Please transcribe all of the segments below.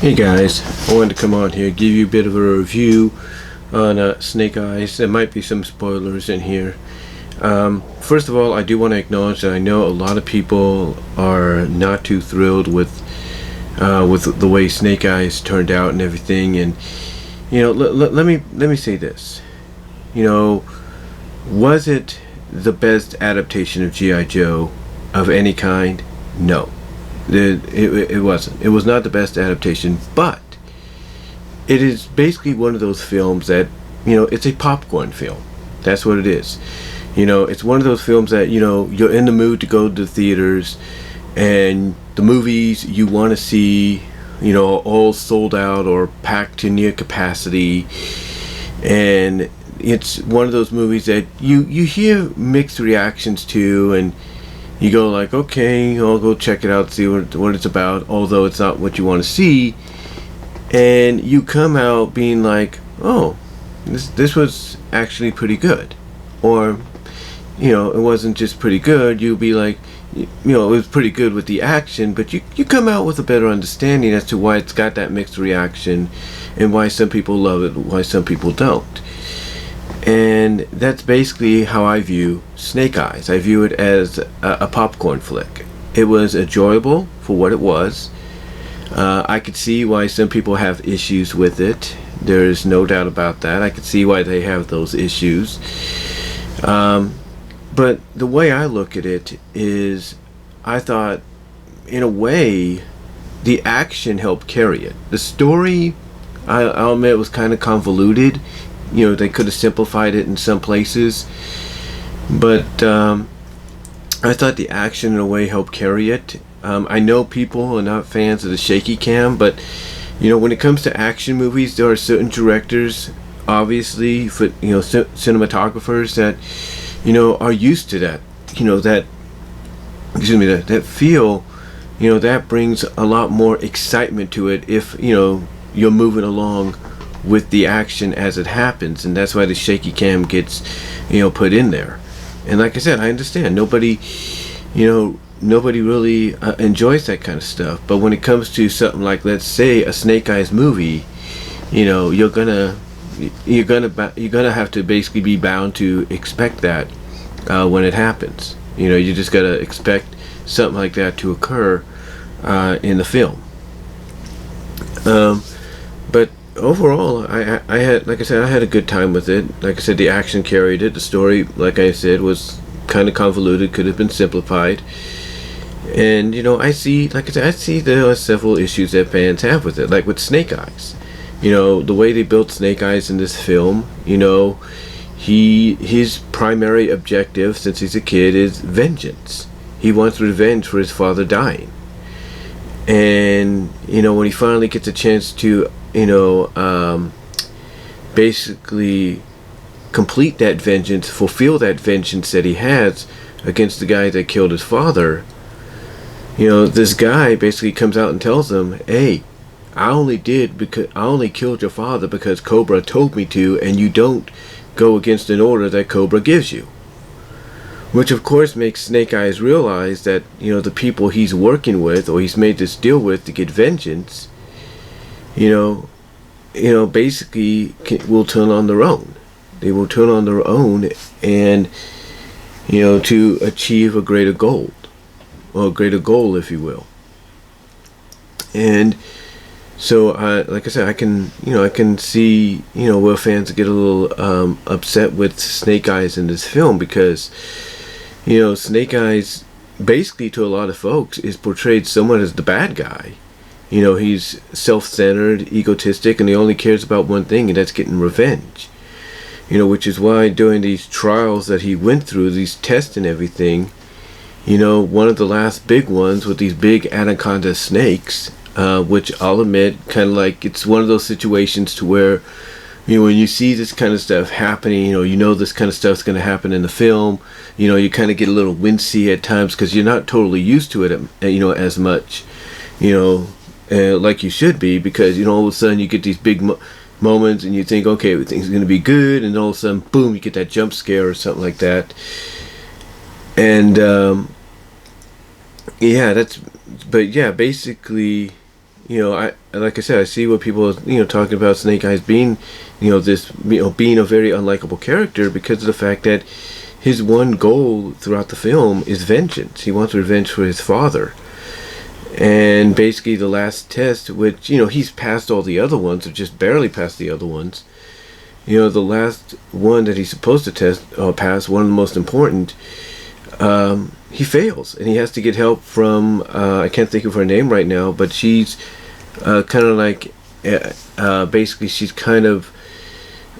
Hey guys, I wanted to come on here, give you a bit of a review on Snake Eyes. There might be some spoilers in here. First of all, I do want to acknowledge that I know a lot of people are not too thrilled with the way Snake Eyes turned out and everything. And let me say this. Was it the best adaptation of G.I. Joe of any kind? No. It wasn't. It was not the best adaptation, but it is basically one of those films that, it's a popcorn film. That's what it is. It's one of those films that, you're in the mood to go to the theaters, and the movies you want to see, all sold out or packed to near capacity. And it's one of those movies that you hear mixed reactions to, and you go like, okay, I'll go check it out, see what it's about, although it's not what you want to see. And you come out being like, oh, this was actually pretty good. Or, it wasn't just pretty good. You'll be like, it was pretty good with the action, but you come out with a better understanding as to why it's got that mixed reaction and why some people love it, why some people don't. And that's basically how I view Snake Eyes. I view it as a popcorn flick. It was enjoyable for what it was. I could see why some people have issues with it. There's no doubt about that. I could see why they have those issues. But the way I look at it is, I thought, in a way, the action helped carry it. The story, I'll admit, was kind of convoluted. They could have simplified it in some places, but I thought the action in a way helped carry it. I know people are not fans of the shaky cam, but when it comes to action movies, there are certain directors, obviously, for cinematographers that are used to that. That feel, that brings a lot more excitement to it if you're moving along with the action as it happens, and that's why the shaky cam gets put in there. And like I said, I understand nobody really enjoys that kind of stuff, but when it comes to something like, let's say, a Snake Eyes movie, you're gonna have to basically be bound to expect that when it happens. You just gotta expect something like that to occur in the film. But overall, I had, like I said, I had a good time with it. Like I said, the action carried it. The story, like I said, was kind of convoluted, could have been simplified. And I see there are several issues that fans have with it, like with Snake Eyes. The way they built Snake Eyes in this film, his primary objective since he's a kid is vengeance. He wants revenge for his father dying. And when he finally gets a chance to basically complete that vengeance, fulfill that vengeance that he has against the guy that killed his father, this guy basically comes out and tells him, hey, I only killed your father because Cobra told me to, and you don't go against an order that Cobra gives you. Which of course makes Snake Eyes realize that the people he's working with, or he's made this deal with to get vengeance, basically will turn on their own. They will turn on their own, and to achieve a greater goal, if you will. And so, like I said, I can see where fans get a little upset with Snake Eyes in this film, because Snake Eyes, basically to a lot of folks, is portrayed somewhat as the bad guy. He's self-centered, egotistic, and he only cares about one thing, and that's getting revenge. Which is why during these trials that he went through, these tests and everything, one of the last big ones with these big anaconda snakes, which I'll admit, kind of like, it's one of those situations to where, when you see this kind of stuff happening, this kind of stuff's going to happen in the film, you kind of get a little wincy at times because you're not totally used to it, as much, like you should be, because all of a sudden you get these big moments and you think, okay, everything's going to be good, and all of a sudden, boom, you get that jump scare or something like that. And basically, I like I said, I see what people talking about Snake Eyes being, this being a very unlikable character because of the fact that his one goal throughout the film is vengeance. He wants revenge for his father. And basically the last test, which, he's passed all the other ones, or just barely passed the other ones. The last one that he's supposed to pass, one of the most important, he fails. And he has to get help from, I can't think of her name right now, but she's kind of like, basically she's kind of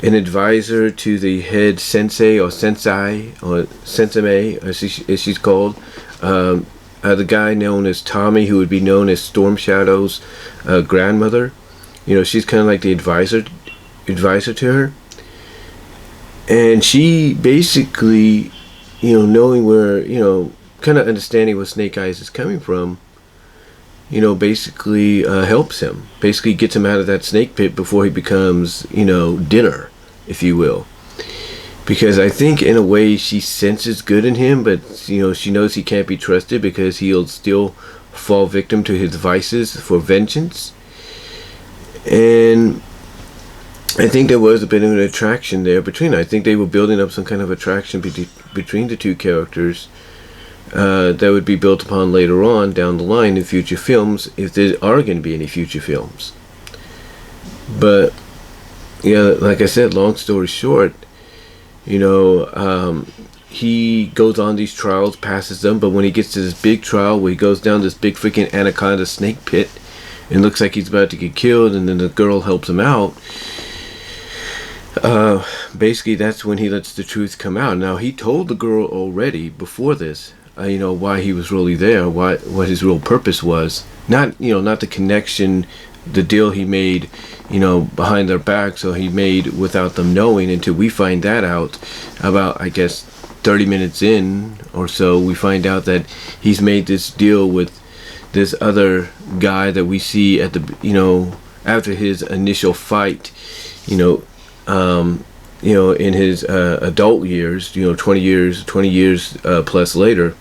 an advisor to the head sensei or sensei or sensei as she's called, the guy known as Tommy, who would be known as Storm Shadow's grandmother. She's kind of like the advisor to her, and she basically, knowing where, kind of understanding where Snake Eyes is coming from, basically helps him, basically gets him out of that snake pit before he becomes, dinner, if you will. Because I think in a way she senses good in him, but she knows he can't be trusted because he'll still fall victim to his vices for vengeance. And I think there was a bit of an attraction there between them. I think they were building up some kind of attraction between the two characters that would be built upon later on down the line in future films, if there are going to be any future films. But yeah, like I said, long story short, he goes on these trials, passes them, but when he gets to this big trial where he goes down this big freaking anaconda snake pit and looks like he's about to get killed, and then the girl helps him out, basically that's when he lets the truth come out. Now, he told the girl already before this, why he was really there, what his real purpose was. Not the connection, the deal he made, behind their back, so he made without them knowing, until we find that out about, I guess, 30 minutes in or so. We find out that he's made this deal with this other guy that we see at the, after his initial fight, in his adult years, 20 years plus later,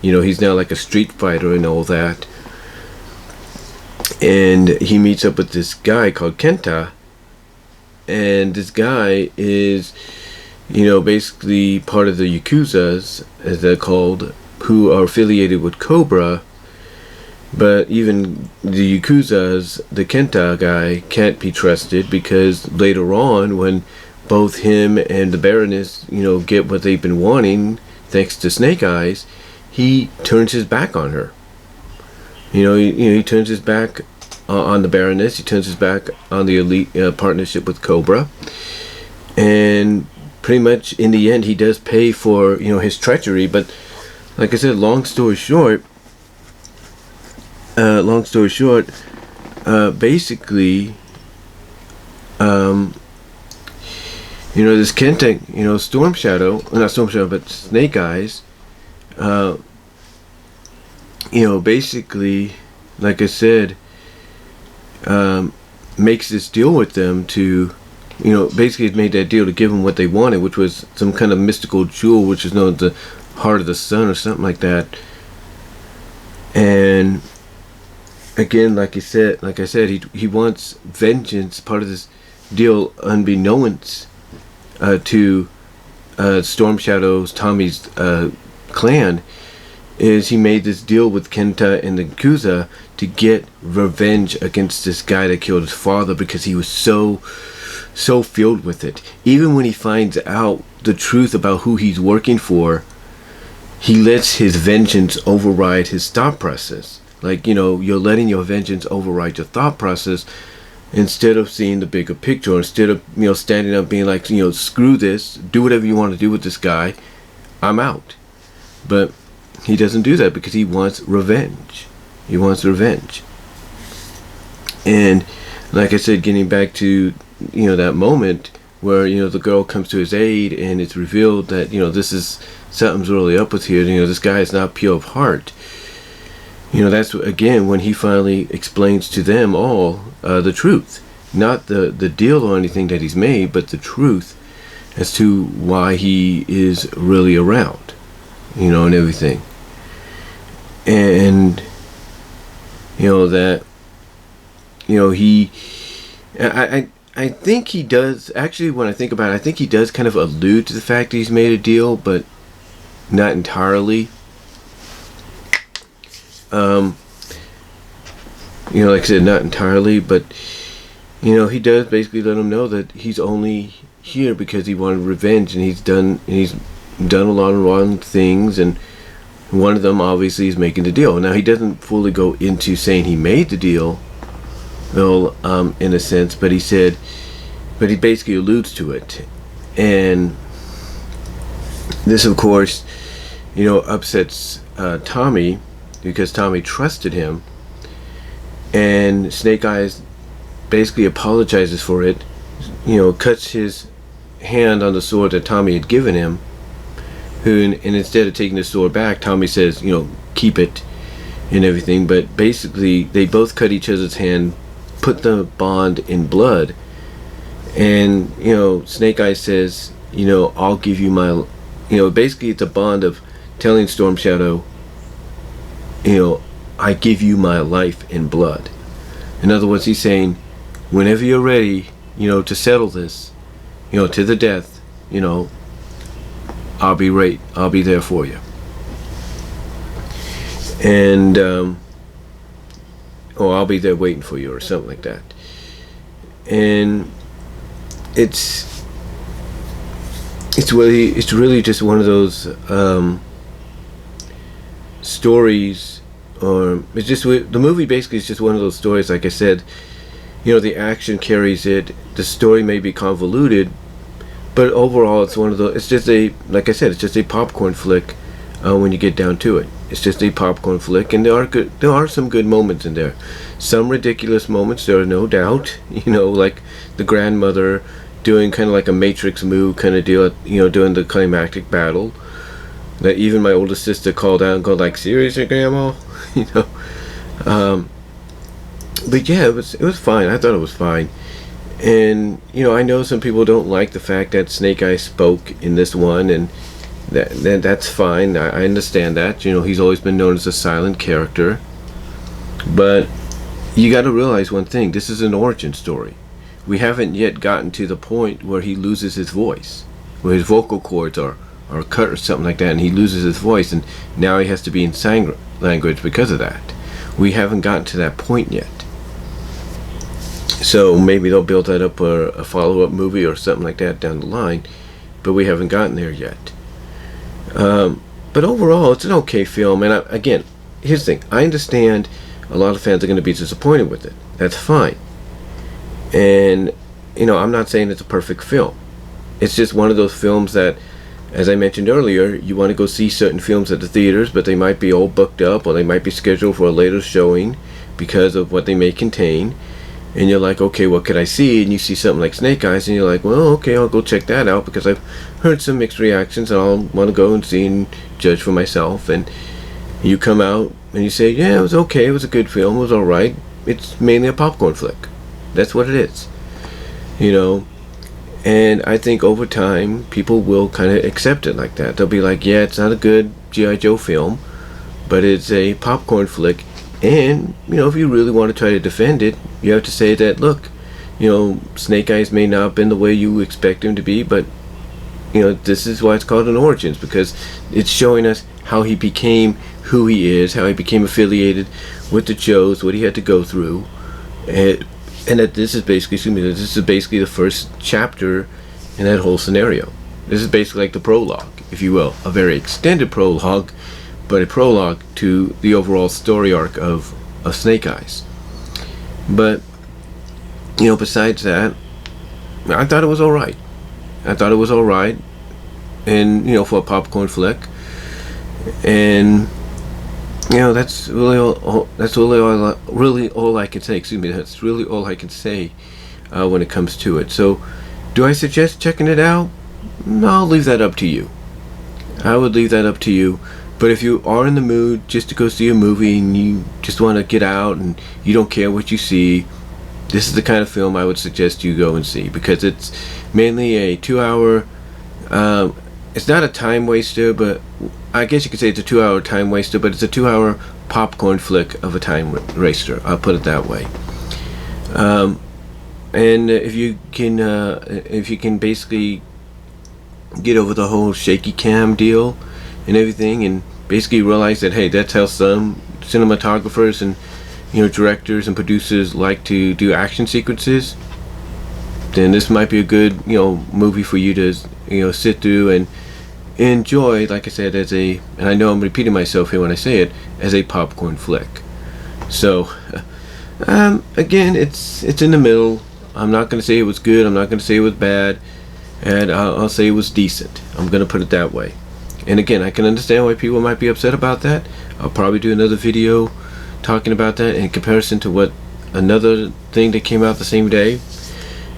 he's now like a street fighter and all that. And he meets up with this guy called Kenta, and this guy is, basically part of the Yakuzas, as they're called, who are affiliated with Cobra. But even the Yakuzas, the Kenta guy, can't be trusted, because later on, when both him and the Baroness, get what they've been wanting, thanks to Snake Eyes, he turns his back on her. He turns his back on the Baroness. He turns his back on the elite partnership with Cobra, and pretty much in the end, he does pay for his treachery. But like I said, long story short, basically, this Kenta, Storm Shadow, not Storm Shadow, but Snake Eyes, basically, like I said, makes this deal with them to, basically made that deal to give them what they wanted, which was some kind of mystical jewel, which is known as the Heart of the Sun or something like that. And again, like I said, he wants vengeance. Part of this deal, unbeknownst to Storm Shadow's Tommy's clan, is he made this deal with Kenta and the Yakuza to get revenge against this guy that killed his father, because he was so filled with it. Even when he finds out the truth about who he's working for, he lets his vengeance override his thought process. Like, you're letting your vengeance override your thought process instead of seeing the bigger picture, instead of, standing up being like, screw this, do whatever you want to do with this guy, I'm out. But he doesn't do that because he wants revenge. He wants revenge. And like I said, getting back to, that moment where, the girl comes to his aid and it's revealed that, this is, something's really up with here. This guy is not pure of heart. That's, again, when he finally explains to them all the truth. Not the deal or anything that he's made, but the truth as to why he is really around, and everything. And, that You know, I think he does, actually, when I think about it, I think he does kind of allude to the fact that he's made a deal, but not entirely. You know, like I said, not entirely, but, you know, he does basically let him know that he's only here because he wanted revenge, and he's done a lot of wrong things, and one of them obviously is making the deal. Now, he doesn't fully go into saying he made the deal, though, in a sense, but he basically alludes to it. And this, of course, you know, upsets Tommy, because Tommy trusted him, and Snake Eyes basically apologizes for it, you know, cuts his hand on the sword that Tommy had given him, and instead of taking the sword back, Tommy says, you know, keep it and everything. But basically they both cut each other's hand, put the bond in blood, and, you know, Snake Eyes says, you know, I'll give you my, you know, basically it's a bond of telling Storm Shadow, you know, I give you my life in blood. In other words, he's saying, whenever you're ready, you know, to settle this, you know, to the death, you know, I'll be there for you. And or I'll be there waiting for you, or something like that. And it's really just one of those stories, or it's just, the movie basically is just one of those stories. Like I said, you know, the action carries it, the story may be convoluted, but overall it's one of those, it's just like I said, it's just a popcorn flick when you get down to it. It's just a popcorn flick, and there are some good moments in there, some ridiculous moments, there are no doubt, you know, like the grandmother doing kind of like a Matrix move kind of deal, you know, during the climactic battle, that even my older sister called out and go like, seriously, Grandma? You know. But yeah, it was fine. I thought it was fine. And, you know, I know some people don't like the fact that Snake Eyes spoke in this one, and that's fine. I understand that. You know, he's always been known as a silent character. But you got to realize one thing. This is an origin story. We haven't yet gotten to the point where he loses his voice, where his vocal cords are cut or something like that, and he loses his voice, and now he has to be in sign language because of that. We haven't gotten to that point yet. So maybe they'll build that up, a follow-up movie or something like that down the line, but we haven't gotten there yet. But overall, it's an okay film. And again, here's the thing. I understand a lot of fans are going to be disappointed with it. That's fine. And, you know, I'm not saying it's a perfect film. It's just one of those films that, as I mentioned earlier, you want to go see certain films at the theaters, but they might be all booked up, or they might be scheduled for a later showing because of what they may contain. And you're like, okay, what could I see? And you see something like Snake Eyes, and you're like, well, okay, I'll go check that out because I've heard some mixed reactions, and I'll want to go and see and judge for myself. And you come out and you say, yeah, it was okay, it was a good film, it was alright. It's mainly a popcorn flick. That's what it is. You know? And I think over time, people will kind of accept it like that. They'll be like, yeah, it's not a good G.I. Joe film, but it's a popcorn flick. And, you know, if you really want to try to defend it, you have to say that, look, you know, Snake Eyes may not have been the way you expect him to be, but, you know, this is why it's called an Origins, because it's showing us how he became who he is, how he became affiliated with the Joes, what he had to go through. And that this is basically the first chapter in that whole scenario. This is basically like the prologue, if you will, a very extended prologue, but a prologue to the overall story arc of Snake Eyes. But, you know, besides that, I thought it was alright. And, you know, for a popcorn flick. And, you know, that's really all I can say. Excuse me. That's really all I can say when it comes to it. So, do I suggest checking it out? No, I'll leave that up to you. I would leave that up to you. But if you are in the mood just to go see a movie and you just want to get out and you don't care what you see, this is the kind of film I would suggest you go and see, because it's mainly a 2-hour. It's not a time waster, but I guess you could say it's a 2-hour time waster, but it's a 2-hour popcorn flick of a time waster. I'll put it that way. And if you can basically get over the whole shaky cam deal and everything, and basically realize that, hey, that's how some cinematographers and directors and producers like to do action sequences, then this might be a good movie for you to sit through and enjoy, like I said, and I know I'm repeating myself here when I say it, as a popcorn flick. So again, it's in the middle. I'm not going to say it was good, I'm not going to say it was bad, and I'll say it was decent. I'm going to put it that way. And again, I can understand why people might be upset about that. I'll probably do another video talking about that in comparison to what another thing that came out the same day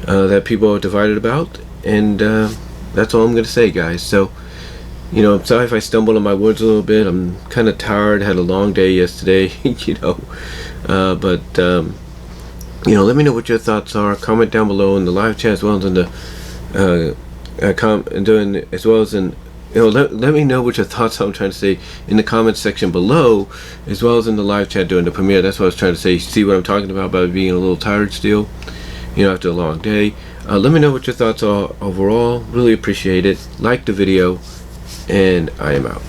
that people are divided about. And that's all I'm going to say, guys. So I'm sorry if I stumbled on my words a little bit. I'm kind of tired, had a long day yesterday. But let me know what your thoughts are. Comment down below in the live chat, as well as in the let me know what your thoughts are. I'm trying to say in the comments section below, as well as in the live chat during the premiere. That's what I was trying to say. See what I'm talking about being a little tired still, after a long day. Let me know what your thoughts are overall. Really appreciate it. Like the video, and I am out.